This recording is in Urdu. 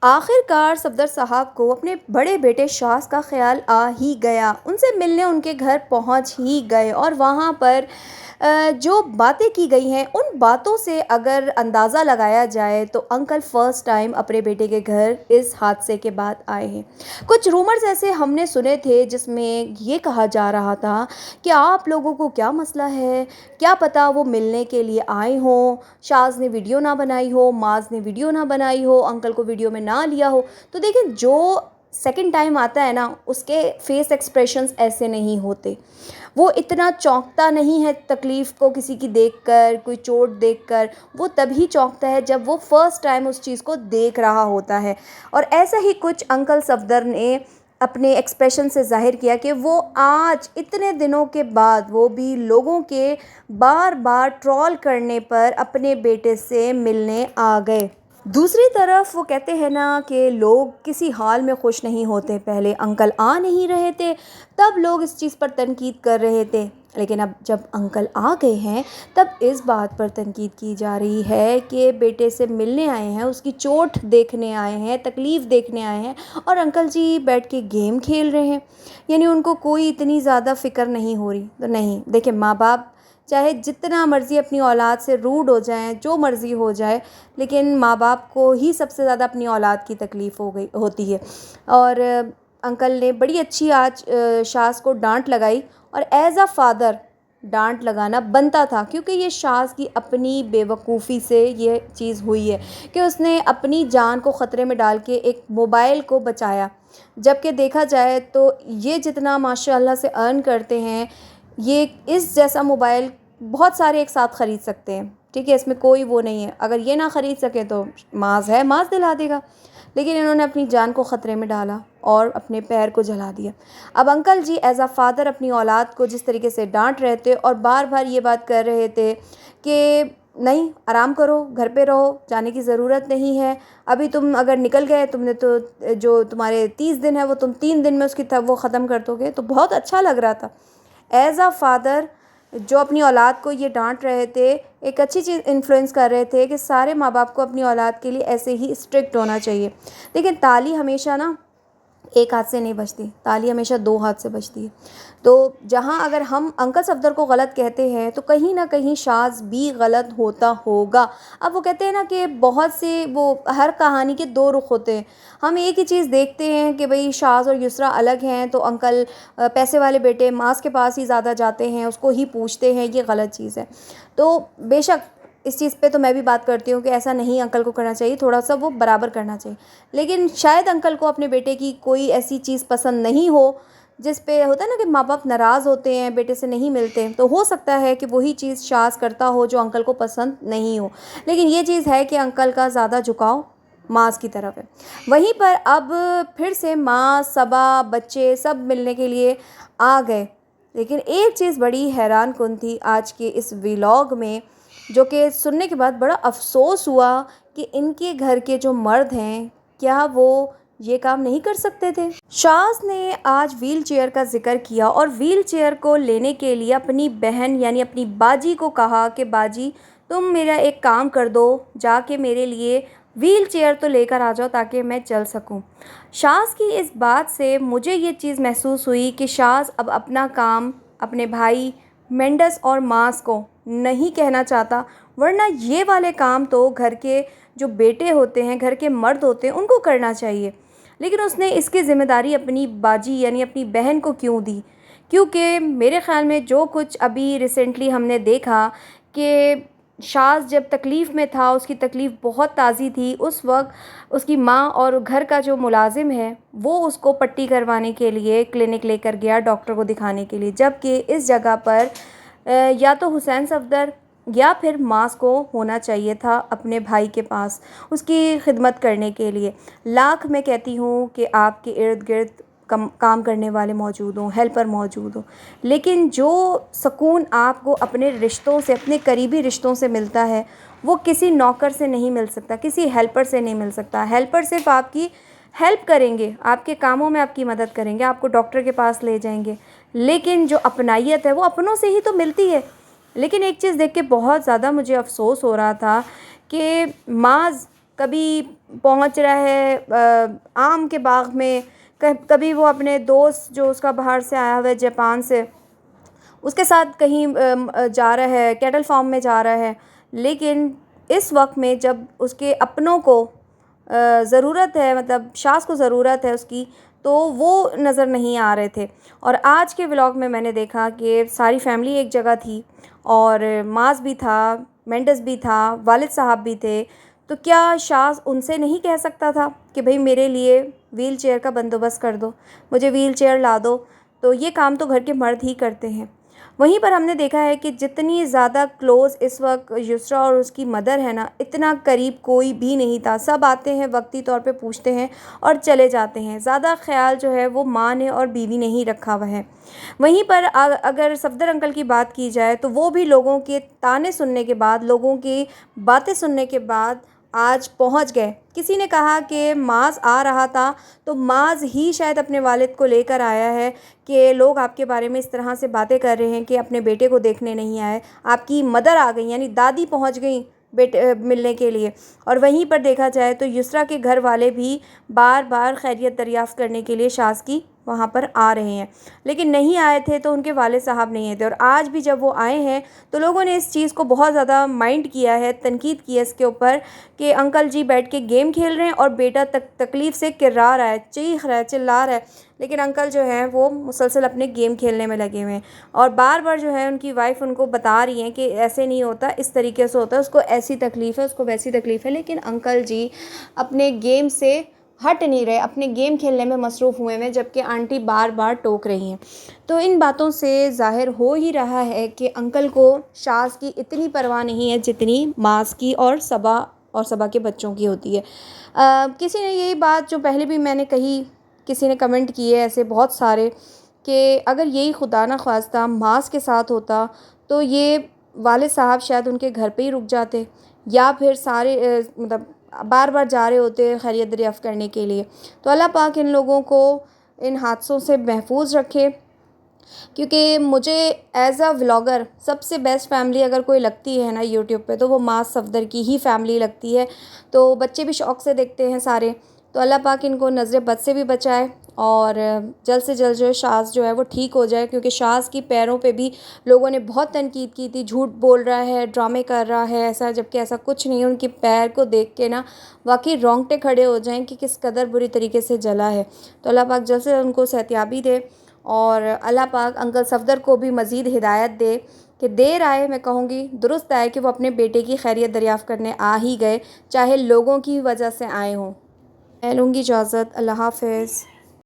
آخر کار صفدر صاحب کو اپنے بڑے بیٹے شاز کا خیال آ ہی گیا، ان سے ملنے ان کے گھر پہنچ ہی گئے اور وہاں پر جو باتیں کی گئی ہیں ان باتوں سے اگر اندازہ لگایا جائے تو انکل فرسٹ ٹائم اپنے بیٹے کے گھر اس حادثے کے بعد آئے ہیں۔ کچھ رومرز ایسے ہم نے سنے تھے جس میں یہ کہا جا رہا تھا کہ آپ لوگوں کو کیا مسئلہ ہے، کیا پتہ وہ ملنے کے لیے آئے ہوں، شاز نے ویڈیو نہ بنائی ہو، معاذ نے ویڈیو نہ بنائی ہو، انکل کو ویڈیو میں نہ لیا ہو۔ تو دیکھیں جو سیکنڈ ٹائم آتا ہے نا اس کے فیس ایکسپریشنز ایسے نہیں ہوتے، وہ اتنا چونکتا نہیں ہے تکلیف کو کسی کی دیکھ کر، کوئی چوٹ دیکھ کر، وہ تبھی چونکتا ہے جب وہ فرسٹ ٹائم اس چیز کو دیکھ رہا ہوتا ہے۔ اور ایسا ہی کچھ انکل صفدر نے اپنے ایکسپریشن سے ظاہر کیا کہ وہ آج اتنے دنوں کے بعد وہ بھی لوگوں کے بار بار ٹرول کرنے پر اپنے بیٹے سے ملنے آ گئے۔ دوسری طرف وہ کہتے ہیں نا کہ لوگ کسی حال میں خوش نہیں ہوتے، پہلے انکل آ نہیں رہے تھے تب لوگ اس چیز پر تنقید کر رہے تھے، لیکن اب جب انکل آ گئے ہیں تب اس بات پر تنقید کی جا رہی ہے کہ بیٹے سے ملنے آئے ہیں، اس کی چوٹ دیکھنے آئے ہیں، تکلیف دیکھنے آئے ہیں اور انکل جی بیٹھ کے گیم کھیل رہے ہیں، یعنی ان کو کوئی اتنی زیادہ فکر نہیں ہو رہی۔ تو نہیں، دیکھیں ماں باپ چاہے جتنا مرضی اپنی اولاد سے روڈ ہو جائیں، جو مرضی ہو جائے، لیکن ماں باپ کو ہی سب سے زیادہ اپنی اولاد کی تکلیف ہوتی ہے۔ اور انکل نے بڑی اچھی آج شاز کو ڈانٹ لگائی، اور ایز اے فادر ڈانٹ لگانا بنتا تھا، کیونکہ یہ شاز کی اپنی بے وقوفی سے یہ چیز ہوئی ہے کہ اس نے اپنی جان کو خطرے میں ڈال کے ایک موبائل کو بچایا، جبکہ دیکھا جائے تو یہ جتنا ماشاء اللہ سے ارن کرتے ہیں، یہ اس جیسا موبائل بہت سارے ایک ساتھ خرید سکتے ہیں، ٹھیک ہے، اس میں کوئی وہ نہیں ہے، اگر یہ نہ خرید سکے تو معاذ ہے، معاذ دلا دے گا، لیکن انہوں نے اپنی جان کو خطرے میں ڈالا اور اپنے پیر کو جلا دیا۔ اب uncle ji as a father اپنی اولاد کو جس طریقے سے ڈانٹ رہے تھے اور بار بار یہ بات کر رہے تھے کہ نہیں، آرام کرو، گھر پہ رہو، جانے کی ضرورت نہیں ہے، ابھی تم اگر نکل گئے تم نے تو جو تمہارے 30 دن ہے وہ تم 3 دن میں اس کی وہ ختم کر دو گے، تو بہت اچھا لگ رہا تھا۔ ایز اے فادر جو اپنی اولاد کو یہ ڈانٹ رہے تھے، ایک اچھی چیز انفلوئنس کر رہے تھے کہ سارے ماں باپ کو اپنی اولاد کے لیے ایسے ہی اسٹرکٹ ہونا چاہیے۔ لیکن تالی ہمیشہ نا ایک ہاتھ سے نہیں بجتی، تالی ہمیشہ 2 ہاتھ سے بجتی ہے۔ تو جہاں اگر ہم انکل صفدر کو غلط کہتے ہیں تو کہیں نہ کہیں شاز بھی غلط ہوتا ہوگا۔ اب وہ کہتے ہیں نا کہ بہت سے وہ ہر کہانی کے 2 رخ ہوتے ہیں، ہم ایک ہی چیز دیکھتے ہیں کہ بھئی شاز اور یسریٰ الگ ہیں تو انکل پیسے والے بیٹے معاذ کے پاس ہی زیادہ جاتے ہیں، اس کو ہی پوچھتے ہیں، یہ غلط چیز ہے۔ تو بے شک اس چیز پہ تو میں بھی بات کرتی ہوں کہ ایسا نہیں انکل کو کرنا چاہیے، تھوڑا سا وہ برابر کرنا چاہیے، لیکن شاید انکل کو اپنے بیٹے کی کوئی ایسی چیز پسند نہیں ہو جس پہ ہوتا ہے نا کہ ماں باپ ناراض ہوتے ہیں، بیٹے سے نہیں ملتے، تو ہو سکتا ہے کہ وہی چیز شاز کرتا ہو جو انکل کو پسند نہیں ہو، لیکن یہ چیز ہے کہ انکل کا زیادہ جھکاؤ معاذ کی طرف ہے۔ وہیں پر اب پھر سے ماں، صبا، بچے سب ملنے کے لیے آ گئے، لیکن ایک چیز بڑی حیران کن تھی آج کے اس ویلاگ میں، جو کہ سننے کے بعد بڑا افسوس ہوا کہ ان کے گھر کے جو مرد ہیں کیا وہ یہ کام نہیں کر سکتے تھے؟ شاز نے آج ویل چیئر کا ذکر کیا اور ویل چیئر کو لینے کے لیے اپنی بہن یعنی اپنی باجی کو کہا کہ باجی تم میرا ایک کام کر دو، جا کے میرے لیے ویل چیئر تو لے کر آ جاؤ تاکہ میں چل سکوں۔ شاز کی اس بات سے مجھے یہ چیز محسوس ہوئی کہ شاز اب اپنا کام اپنے بھائی مینڈس اور معاذ کو نہیں کہنا چاہتا، ورنہ یہ والے کام تو گھر کے جو بیٹے ہوتے ہیں، گھر کے مرد ہوتے ہیں، ان کو کرنا چاہیے، لیکن اس نے اس کی ذمہ داری اپنی باجی یعنی اپنی بہن کو کیوں دی؟ کیونکہ میرے خیال میں جو کچھ ابھی ریسنٹلی ہم نے دیکھا کہ شاز جب تکلیف میں تھا، اس کی تکلیف بہت تازی تھی، اس وقت اس کی ماں اور گھر کا جو ملازم ہے وہ اس کو پٹی کروانے کے لیے کلینک لے کر گیا، ڈاکٹر کو دکھانے کے لیے، جبکہ اس جگہ پر یا تو حسین صفدر یا پھر معاذ کو ہونا چاہیے تھا اپنے بھائی کے پاس اس کی خدمت کرنے کے لیے۔ لاکھ میں کہتی ہوں کہ آپ کے ارد گرد کام کرنے والے موجود ہوں، ہیلپر موجود ہوں، لیکن جو سکون آپ کو اپنے رشتوں سے، اپنے قریبی رشتوں سے ملتا ہے وہ کسی نوکر سے نہیں مل سکتا، کسی ہیلپر سے نہیں مل سکتا۔ ہیلپر صرف آپ کی ہیلپ کریں گے، آپ کے کاموں میں آپ کی مدد کریں گے، آپ کو ڈاکٹر کے پاس لے جائیں گے، لیکن جو اپنائیت ہے وہ اپنوں سے ہی تو ملتی ہے۔ لیکن ایک چیز دیکھ کے بہت زیادہ مجھے افسوس ہو رہا تھا کہ معاذ کبھی پہنچ رہا ہے آم کے باغ میں، کبھی وہ اپنے دوست جو اس کا باہر سے آیا ہوا ہے جاپان سے، اس کے ساتھ کہیں جا رہا ہے، کیٹل فارم میں جا رہا ہے۔ لیکن اس وقت میں جب اس کے اپنوں کو ضرورت ہے، مطلب شاذ کو ضرورت ہے اس کی، تو وہ نظر نہیں آ رہے تھے۔ اور آج کے ولاگ میں نے دیکھا کہ ساری فیملی ایک جگہ تھی، اور معاذ بھی تھا، مینڈس بھی تھا، والد صاحب بھی تھے۔ تو کیا شاذ ان سے نہیں کہہ سکتا تھا کہ بھئی میرے لیے ویل چیئر کا بندوبست کر دو، مجھے ویل چیئر لا دو؟ تو یہ کام تو گھر کے مرد ہی کرتے ہیں۔ وہیں پر ہم نے دیکھا ہے کہ جتنی زیادہ کلوز اس وقت یسریٰ اور اس کی مدر ہے نا، اتنا قریب کوئی بھی نہیں تھا۔ سب آتے ہیں، وقتی طور پہ پوچھتے ہیں اور چلے جاتے ہیں۔ زیادہ خیال جو ہے وہ ماں نے اور بیوی نے ہی رکھا ہوا ہے۔ وہیں پر اگر صفدر انکل کی بات کی جائے تو وہ بھی لوگوں کے طعنے سننے کے بعد، لوگوں کی باتیں سننے کے بعد آج پہنچ گئے۔ کسی نے کہا کہ معاذ آ رہا تھا تو معاذ ہی شاید اپنے والد کو لے کر آیا ہے کہ لوگ آپ کے بارے میں اس طرح سے باتیں کر رہے ہیں کہ اپنے بیٹے کو دیکھنے نہیں آئے۔ آپ کی مدر آ گئی، یعنی دادی پہنچ گئیں بیٹے ملنے کے لیے۔ اور وہیں پر دیکھا جائے تو یسریٰ کے گھر والے بھی بار بار خیریت دریافت کرنے کے لیے شاذ کی وہاں پر آ رہے ہیں، لیکن نہیں آئے تھے تو ان کے والد صاحب نہیں تھے۔ اور آج بھی جب وہ آئے ہیں تو لوگوں نے اس چیز کو بہت زیادہ مائنڈ کیا ہے، تنقید کی ہے اس کے اوپر کہ انکل جی بیٹھ کے گیم کھیل رہے ہیں اور بیٹا تکلیف سے کرا رہا ہے، چیخ رہا ہے، چلا رہا ہے، لیکن انکل جو ہیں وہ مسلسل اپنے گیم کھیلنے میں لگے ہوئے ہیں۔ اور بار بار جو ہے ان کی وائف ان کو بتا رہی ہیں کہ ایسے نہیں ہوتا، اس طریقے سے ہوتا ہے، اس کو ایسی تکلیف ہے، اس کو ویسی تکلیف ہے، لیکن انکل جی اپنے گیم سے ہٹ نہیں رہے، اپنے گیم کھیلنے میں مصروف ہوئے ہیں، جبکہ آنٹی بار بار ٹوک رہی ہیں۔ تو ان باتوں سے ظاہر ہو ہی رہا ہے کہ انکل کو شاذ کی اتنی پرواہ نہیں ہے جتنی معاذ کی اور صبا کے بچوں کی ہوتی ہے۔ کسی نے یہی بات جو پہلے بھی میں نے کہی، کسی نے کمنٹ کیے ایسے بہت سارے، کہ اگر یہی خدا نخواستہ معاذ کے ساتھ ہوتا تو یہ والد صاحب شاید ان کے گھر پہ ہی رک جاتے، یا پھر سارے مطلب بار بار جا رہے ہوتے خیریت دریافت کرنے کے لیے۔ تو اللہ پاک ان لوگوں کو ان حادثوں سے محفوظ رکھے، کیونکہ مجھے ایز اے ولاگر سب سے بیسٹ فیملی اگر کوئی لگتی ہے نا یوٹیوب پہ تو وہ معاذ صفدر کی ہی فیملی لگتی ہے۔ تو بچے بھی شوق سے دیکھتے ہیں سارے۔ تو اللہ پاک ان کو نظر بد سے بھی بچائے، اور جلد سے جلد جو ہے شاذ جو ہے وہ ٹھیک ہو جائے، کیونکہ شاذ کی پیروں پہ بھی لوگوں نے بہت تنقید کی تھی، جھوٹ بول رہا ہے، ڈرامے کر رہا ہے ایسا، جبکہ ایسا کچھ نہیں ہے۔ ان کے پیر کو دیکھ کے نا واقعی رونگٹے کھڑے ہو جائیں کہ کس قدر بری طریقے سے جلا ہے۔ تو اللہ پاک جلد سے ان کو صحتیابی دے، اور اللہ پاک انکل صفدر کو بھی مزید ہدایت دے کہ دیر آئے، میں کہوں گی درست آئے، کہ وہ اپنے بیٹے کی خیریت دریافت کرنے آ ہی گئے، چاہے لوگوں کی وجہ سے آئے ہوں۔ میں لوں گی اجازت، اللہ حافظ۔